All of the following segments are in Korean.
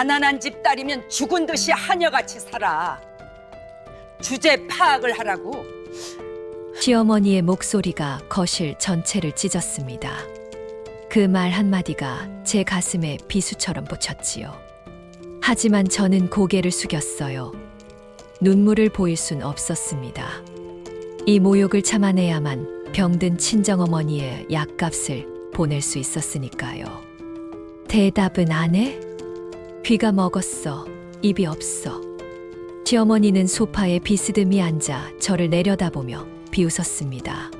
가난한 집 딸이면 죽은 듯이 하녀같이 살아. 주제 파악을 하라고. 시어머니의 목소리가 거실 전체를 찢었습니다. 그 말 한마디가 제 가슴에 비수처럼 꽂혔지요. 하지만 저는 고개를 숙였어요. 눈물을 보일 순 없었습니다. 이 모욕을 참아내야만 병든 친정어머니의 약값을 보낼 수 있었으니까요. 대답은 안 해? 귀가 먹었어. 입이 없어. 시어머니는 소파에 비스듬히 앉아 저를 내려다보며 비웃었습니다.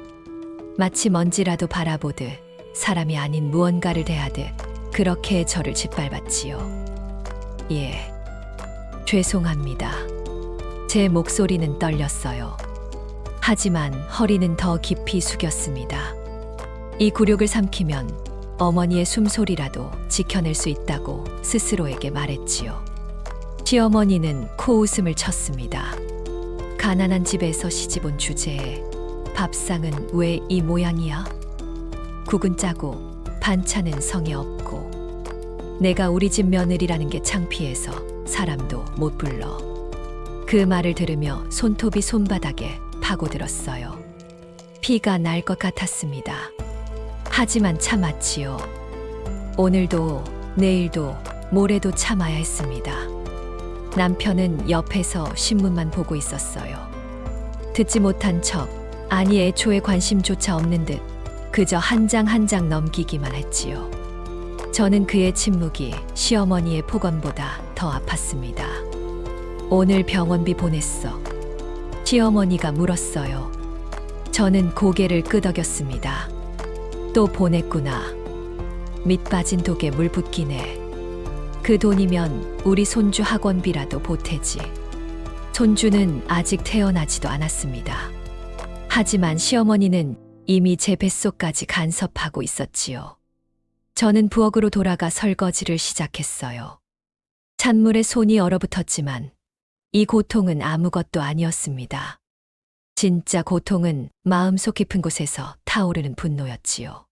마치 먼지라도 바라보듯 사람이 아닌 무언가를 대하듯 그렇게 저를 짓밟았지요. 예, 죄송합니다. 제 목소리는 떨렸어요. 하지만 허리는 더 깊이 숙였습니다. 이 굴욕을 삼키면 어머니의 숨소리라도 지켜낼 수 있다고 스스로에게 말했지요. 시어머니는 코웃음을 쳤습니다. 가난한 집에서 시집온 주제에 밥상은 왜 이 모양이야? 국은 짜고 반찬은 성에 없고 내가 우리 집 며느리라는 게 창피해서 사람도 못 불러. 그 말을 들으며 손톱이 손바닥에 파고들었어요. 피가 날 것 같았습니다. 하지만 참았지요. 오늘도 내일도 모레도 참아야 했습니다. 남편은 옆에서 신문만 보고 있었어요. 듣지 못한 척, 아니 애초에 관심조차 없는 듯 그저 한 장 한 장 넘기기만 했지요. 저는 그의 침묵이 시어머니의 폭언보다 더 아팠습니다. 오늘 병원비 보냈어. 시어머니가 물었어요. 저는 고개를 끄덕였습니다. 또 보냈구나. 밑 빠진 독에 물 붓기네. 그 돈이면 우리 손주 학원비라도 보태지. 손주는 아직 태어나지도 않았습니다. 하지만 시어머니는 이미 제 뱃속까지 간섭하고 있었지요. 저는 부엌으로 돌아가 설거지를 시작했어요. 찬물에 손이 얼어붙었지만 이 고통은 아무것도 아니었습니다. 진짜 고통은 마음속 깊은 곳에서 타오르는 분노였지요.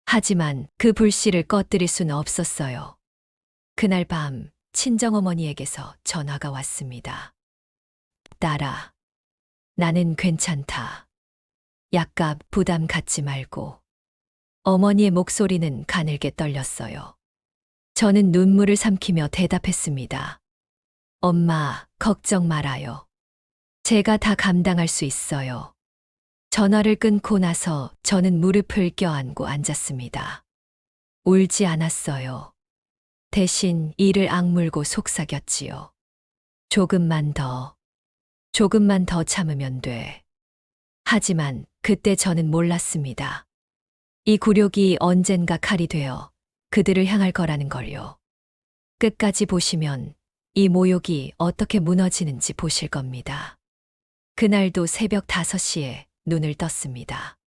하지만 그 불씨를 꺼뜨릴 수는 없었어요. 그날 밤 친정어머니에게서 전화가 왔습니다. 딸아, 나는 괜찮다. 약값 부담 갖지 말고. 어머니의 목소리는 가늘게 떨렸어요. 저는 눈물을 삼키며 대답했습니다. 엄마, 걱정 말아요. 제가 다 감당할 수 있어요. 전화를 끊고 나서 저는 무릎을 껴안고 앉았습니다. 울지 않았어요. 대신 이를 악물고 속삭였지요. 조금만 더 참으면 돼. 하지만 그때 저는 몰랐습니다. 이 굴욕이 언젠가 칼이 되어 그들을 향할 거라는 걸요. 끝까지 보시면 이 모욕이 어떻게 무너지는지 보실 겁니다. 그날도 새벽 5시에 눈을 떴습니다.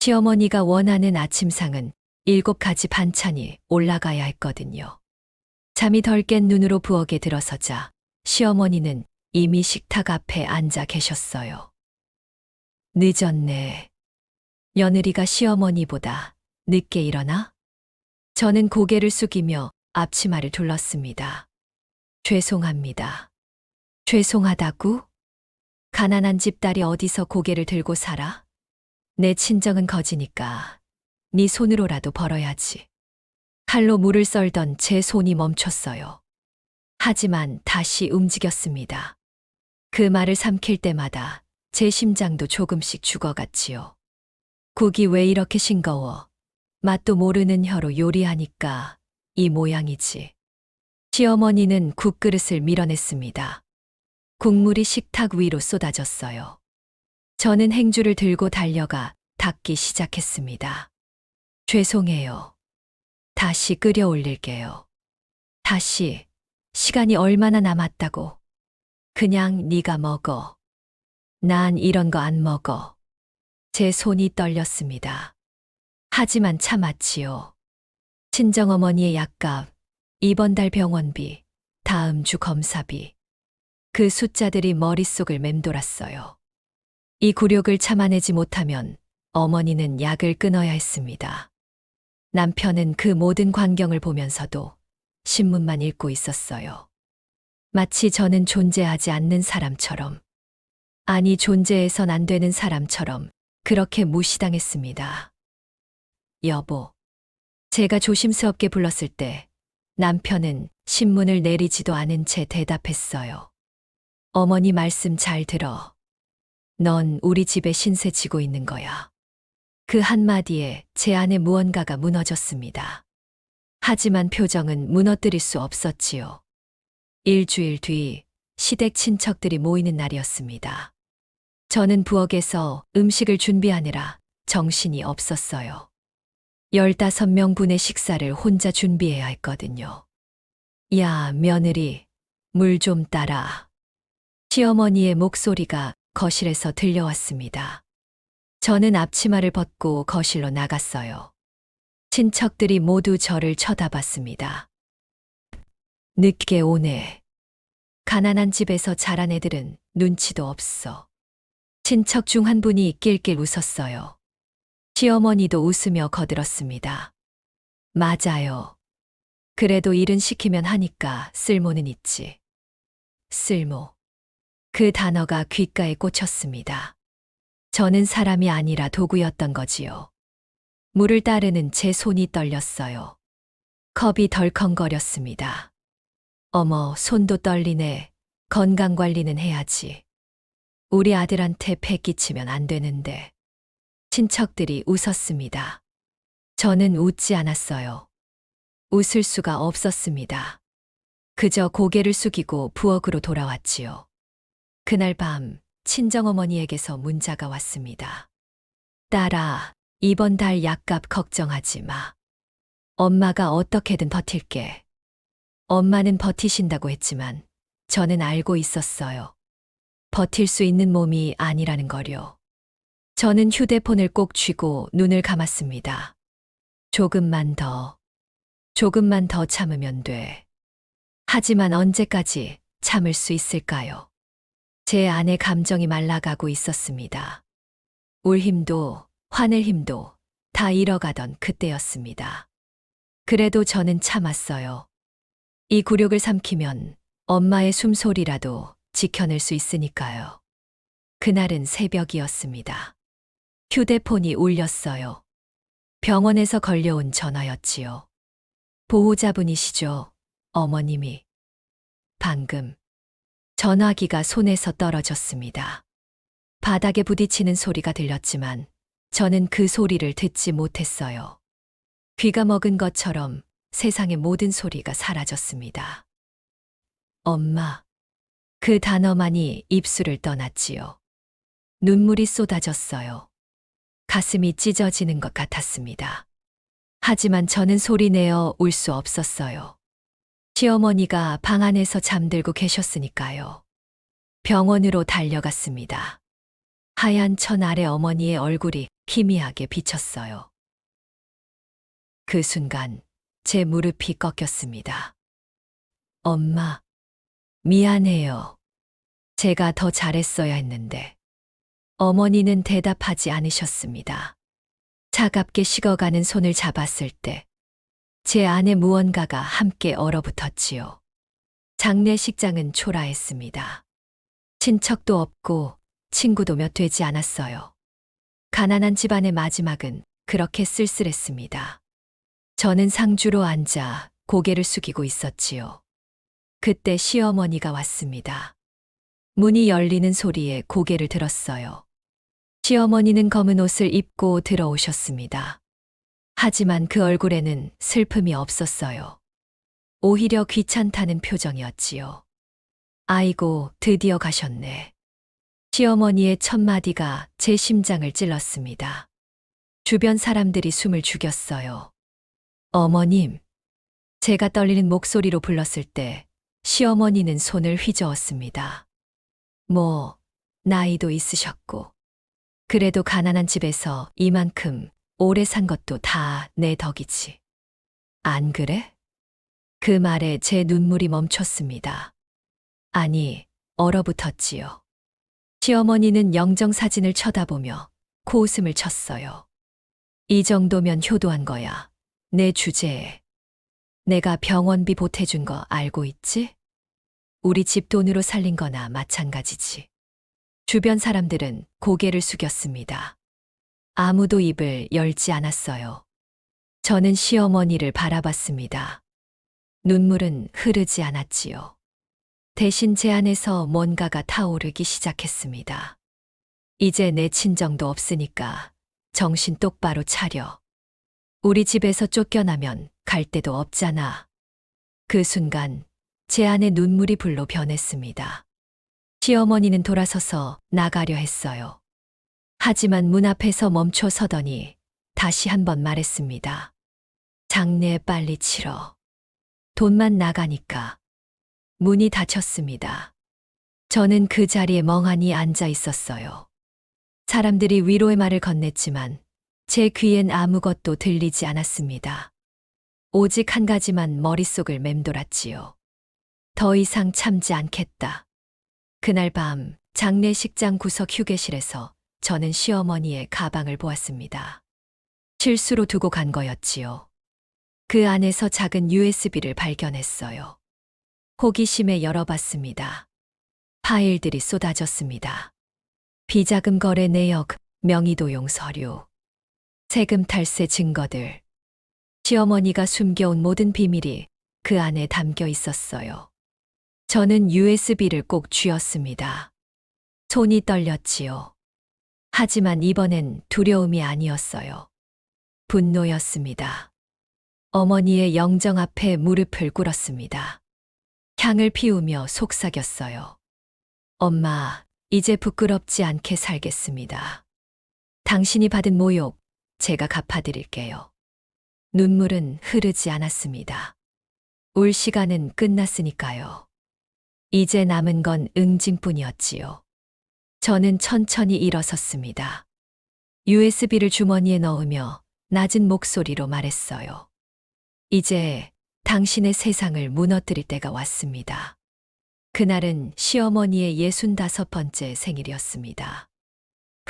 시어머니가 원하는 아침상은 7가지 반찬이 올라가야 했거든요. 잠이 덜 깬 눈으로 부엌에 들어서자 시어머니는 이미 식탁 앞에 앉아 계셨어요. 늦었네. 며느리가 시어머니보다 늦게 일어나? 저는 고개를 숙이며 앞치마를 둘렀습니다. 죄송합니다. 죄송하다고? 가난한 집딸이 어디서 고개를 들고 살아? 내 친정은 거지니까 네 손으로라도 벌어야지. 칼로 물을 썰던 제 손이 멈췄어요. 하지만 다시 움직였습니다. 그 말을 삼킬 때마다 제 심장도 조금씩 죽어갔지요. 국이 왜 이렇게 싱거워? 맛도 모르는 혀로 요리하니까 이 모양이지. 시어머니는 국그릇을 밀어냈습니다. 국물이 식탁 위로 쏟아졌어요. 저는 행주를 들고 달려가 닦기 시작했습니다. 죄송해요. 다시 끓여 올릴게요. 다시. 시간이 얼마나 남았다고. 그냥 네가 먹어. 난 이런 거 안 먹어. 제 손이 떨렸습니다. 하지만 참았지요. 친정어머니의 약값, 이번 달 병원비, 다음 주 검사비. 그 숫자들이 머릿속을 맴돌았어요. 이 굴욕을 참아내지 못하면 어머니는 약을 끊어야 했습니다. 남편은 그 모든 광경을 보면서도 신문만 읽고 있었어요. 마치 저는 존재하지 않는 사람처럼, 아니 존재해선 안 되는 사람처럼 그렇게 무시당했습니다. 여보. 제가 조심스럽게 불렀을 때 남편은 신문을 내리지도 않은 채 대답했어요. 어머니 말씀 잘 들어. 넌 우리 집에 신세 지고 있는 거야. 그 한마디에 제 안에 무언가가 무너졌습니다. 하지만 표정은 무너뜨릴 수 없었지요. 일주일 뒤 시댁 친척들이 모이는 날이었습니다. 저는 부엌에서 음식을 준비하느라 정신이 없었어요. 15명분의 식사를 혼자 준비해야 했거든요. 야, 며느리, 물 좀 따라. 시어머니의 목소리가 거실에서 들려왔습니다. 저는 앞치마를 벗고 거실로 나갔어요. 친척들이 모두 저를 쳐다봤습니다. 늦게 오네. 가난한 집에서 자란 애들은 눈치도 없어. 친척 중 한 분이 낄낄 웃었어요. 시어머니도 웃으며 거들었습니다. 맞아요. 그래도 일은 시키면 하니까 쓸모는 있지. 쓸모. 그 단어가 귓가에 꽂혔습니다. 저는 사람이 아니라 도구였던 거지요. 물을 따르는 제 손이 떨렸어요. 컵이 덜컹거렸습니다. 어머, 손도 떨리네. 건강관리는 해야지. 우리 아들한테 폐 끼치면 안 되는데. 친척들이 웃었습니다. 저는 웃지 않았어요. 웃을 수가 없었습니다. 그저 고개를 숙이고 부엌으로 돌아왔지요. 그날 밤 친정어머니에게서 문자가 왔습니다. 딸아, 이번 달 약값 걱정하지 마. 엄마가 어떻게든 버틸게. 엄마는 버티신다고 했지만 저는 알고 있었어요. 버틸 수 있는 몸이 아니라는 거요. 저는 휴대폰을 꼭 쥐고 눈을 감았습니다. 조금만 더 참으면 돼. 하지만 언제까지 참을 수 있을까요? 제 안의 감정이 말라가고 있었습니다. 울 힘도, 화낼 힘도 다 잃어가던 그때였습니다. 그래도 저는 참았어요. 이 굴욕을 삼키면 엄마의 숨소리라도 지켜낼 수 있으니까요. 그날은 새벽이었습니다. 휴대폰이 울렸어요. 병원에서 걸려온 전화였지요. 보호자분이시죠, 어머님이. 방금 전화기가 손에서 떨어졌습니다. 바닥에 부딪히는 소리가 들렸지만 저는 그 소리를 듣지 못했어요. 귀가 먹은 것처럼 세상의 모든 소리가 사라졌습니다. 엄마. 그 단어만이 입술을 떠났지요. 눈물이 쏟아졌어요. 가슴이 찢어지는 것 같았습니다. 하지만 저는 소리내어 울 수 없었어요. 시어머니가 방 안에서 잠들고 계셨으니까요. 병원으로 달려갔습니다. 하얀 천 아래 어머니의 얼굴이 희미하게 비쳤어요. 그 순간 제 무릎이 꺾였습니다. 엄마, 미안해요. 제가 더 잘했어야 했는데. 어머니는 대답하지 않으셨습니다. 차갑게 식어가는 손을 잡았을 때 제 안에 무언가가 함께 얼어붙었지요. 장례식장은 초라했습니다. 친척도 없고 친구도 몇 되지 않았어요. 가난한 집안의 마지막은 그렇게 쓸쓸했습니다. 저는 상주로 앉아 고개를 숙이고 있었지요. 그때 시어머니가 왔습니다. 문이 열리는 소리에 고개를 들었어요. 시어머니는 검은 옷을 입고 들어오셨습니다. 하지만 그 얼굴에는 슬픔이 없었어요. 오히려 귀찮다는 표정이었지요. 아이고, 드디어 가셨네. 시어머니의 첫마디가 제 심장을 찔렀습니다. 주변 사람들이 숨을 죽였어요. 어머님. 제가 떨리는 목소리로 불렀을 때 시어머니는 손을 휘저었습니다. 뭐, 나이도 있으셨고. 그래도 가난한 집에서 이만큼 오래 산 것도 다 내 덕이지. 안 그래? 그 말에 제 눈물이 멈췄습니다. 아니, 얼어붙었지요. 시어머니는 영정사진을 쳐다보며 코웃음을 쳤어요. 이 정도면 효도한 거야. 내 주제에. 내가 병원비 보태준 거 알고 있지? 우리 집 돈으로 살린 거나 마찬가지지. 주변 사람들은 고개를 숙였습니다. 아무도 입을 열지 않았어요. 저는 시어머니를 바라봤습니다. 눈물은 흐르지 않았지요. 대신 제 안에서 뭔가가 타오르기 시작했습니다. 이제 내 친정도 없으니까 정신 똑바로 차려. 우리 집에서 쫓겨나면 갈 데도 없잖아. 그 순간 제 안에 눈물이 불로 변했습니다. 시어머니는 돌아서서 나가려 했어요. 하지만 문 앞에서 멈춰 서더니 다시 한번 말했습니다. 장례 빨리 치러. 돈만 나가니까. 문이 닫혔습니다. 저는 그 자리에 멍하니 앉아 있었어요. 사람들이 위로의 말을 건넸지만 제 귀엔 아무것도 들리지 않았습니다. 오직 한 가지만 머릿속을 맴돌았지요. 더 이상 참지 않겠다. 그날 밤 장례식장 구석 휴게실에서 저는 시어머니의 가방을 보았습니다. 실수로 두고 간 거였지요. 그 안에서 작은 USB를 발견했어요. 호기심에 열어봤습니다. 파일들이 쏟아졌습니다. 비자금 거래 내역, 명의도용 서류, 세금 탈세 증거들. 시어머니가 숨겨온 모든 비밀이 그 안에 담겨 있었어요. 저는 USB를 꼭 쥐었습니다. 손이 떨렸지요. 하지만 이번엔 두려움이 아니었어요. 분노였습니다. 어머니의 영정 앞에 무릎을 꿇었습니다. 향을 피우며 속삭였어요. 엄마, 이제 부끄럽지 않게 살겠습니다. 당신이 받은 모욕, 제가 갚아드릴게요. 눈물은 흐르지 않았습니다. 울 시간은 끝났으니까요. 이제 남은 건 응징뿐이었지요. 저는 천천히 일어섰습니다. USB를 주머니에 넣으며 낮은 목소리로 말했어요. 이제 당신의 세상을 무너뜨릴 때가 왔습니다. 그날은 시어머니의 65번째 생일이었습니다.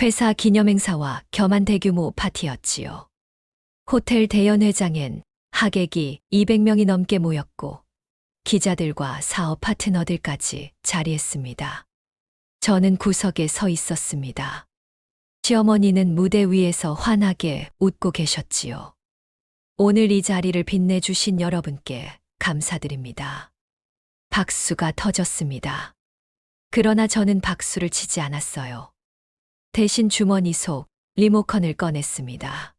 회사 기념행사와 겸한 대규모 파티였지요. 호텔 대연회장엔 하객이 200명이 넘게 모였고 기자들과 사업 파트너들까지 자리했습니다. 저는 구석에 서 있었습니다. 시어머니는 무대 위에서 환하게 웃고 계셨지요. 오늘 이 자리를 빛내주신 여러분께 감사드립니다. 박수가 터졌습니다. 그러나 저는 박수를 치지 않았어요. 대신 주머니 속 리모컨을 꺼냈습니다.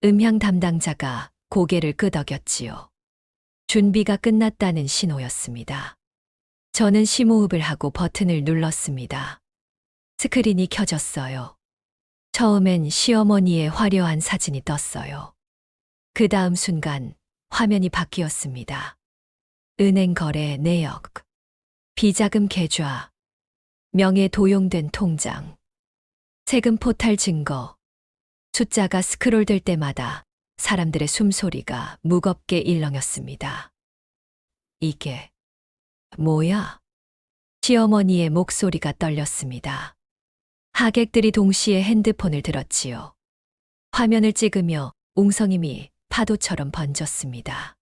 음향 담당자가 고개를 끄덕였지요. 준비가 끝났다는 신호였습니다. 저는 심호흡을 하고 버튼을 눌렀습니다. 스크린이 켜졌어요. 처음엔 시어머니의 화려한 사진이 떴어요. 그 다음 순간 화면이 바뀌었습니다. 은행 거래 내역, 비자금 계좌, 명예 도용된 통장, 세금 포탈 증거. 숫자가 스크롤될 때마다 사람들의 숨소리가 무겁게 일렁였습니다. 이게 뭐야? 시어머니의 목소리가 떨렸습니다. 하객들이 동시에 핸드폰을 들었지요. 화면을 찍으며 웅성임이 파도처럼 번졌습니다.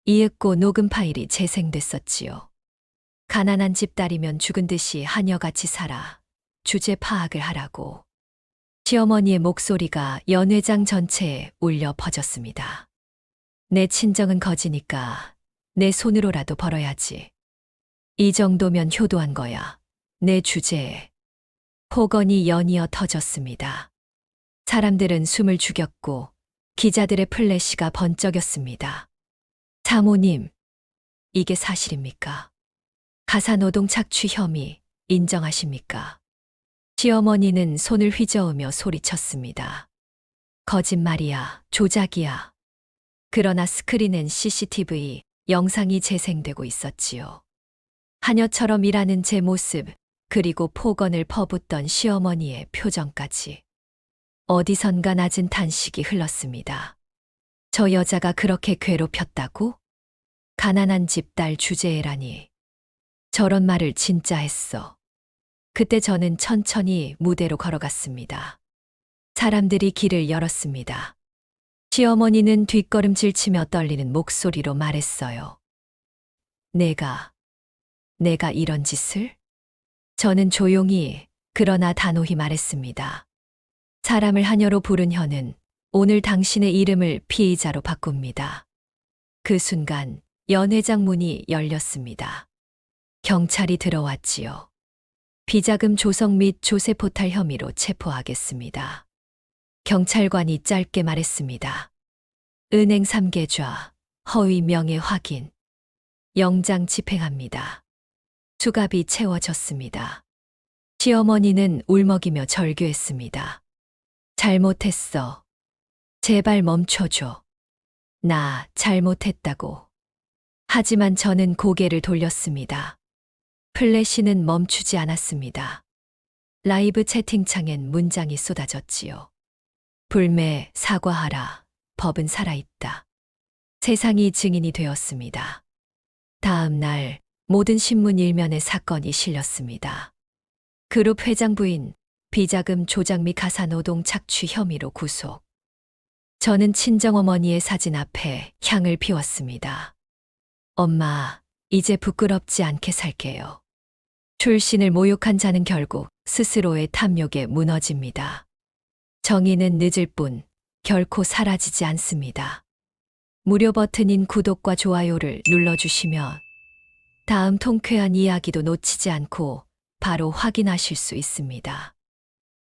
이윽고 녹음 파일이 재생됐었지요. 가난한 집 딸이면 죽은 듯이 하녀같이 살아 주제 파악을 하라고. 시어머니의 목소리가 연회장 전체에 울려 퍼졌습니다. 내 친정은 거지니까 내 손으로라도 벌어야지. 이 정도면 효도한 거야. 내 주제에. 폭언이 연이어 터졌습니다. 사람들은 숨을 죽였고 기자들의 플래시가 번쩍였습니다. 사모님, 이게 사실입니까? 가사노동 착취 혐의 인정하십니까? 시어머니는 손을 휘저으며 소리쳤습니다. 거짓말이야, 조작이야. 그러나 스크린엔 CCTV 영상이 재생되고 있었지요. 하녀처럼 일하는 제 모습, 그리고 폭언을 퍼붓던 시어머니의 표정까지. 어디선가 낮은 탄식이 흘렀습니다. 저 여자가 그렇게 괴롭혔다고? 가난한 집 딸 주제애라니. 저런 말을 진짜 했어. 그때 저는 천천히 무대로 걸어갔습니다. 사람들이 길을 열었습니다. 시어머니는 뒷걸음질 치며 떨리는 목소리로 말했어요. 내가 이런 짓을? 저는 조용히 그러나 단호히 말했습니다. 사람을 하녀로 부른 혀는 오늘 당신의 이름을 피의자로 바꿉니다. 그 순간 연회장 문이 열렸습니다. 경찰이 들어왔지요. 비자금 조성 및 조세 포탈 혐의로 체포하겠습니다. 경찰관이 짧게 말했습니다. 은행 3계좌, 허위 명예 확인, 영장 집행합니다. 수갑이 채워졌습니다. 시어머니는 울먹이며 절규했습니다. 잘못했어. 제발 멈춰줘. 나 잘못했다고. 하지만 저는 고개를 돌렸습니다. 플래시는 멈추지 않았습니다. 라이브 채팅창엔 문장이 쏟아졌지요. 불매, 사과하라. 법은 살아있다. 세상이 증인이 되었습니다. 다음 날 모든 신문 일면에 사건이 실렸습니다. 그룹 회장 부인, 비자금 조작 및 가사노동 착취 혐의로 구속. 저는 친정어머니의 사진 앞에 향을 피웠습니다. 엄마, 이제 부끄럽지 않게 살게요. 출신을 모욕한 자는 결국 스스로의 탐욕에 무너집니다. 정의는 늦을 뿐 결코 사라지지 않습니다. 무료 버튼인 구독과 좋아요를 눌러주시면 다음 통쾌한 이야기도 놓치지 않고 바로 확인하실 수 있습니다.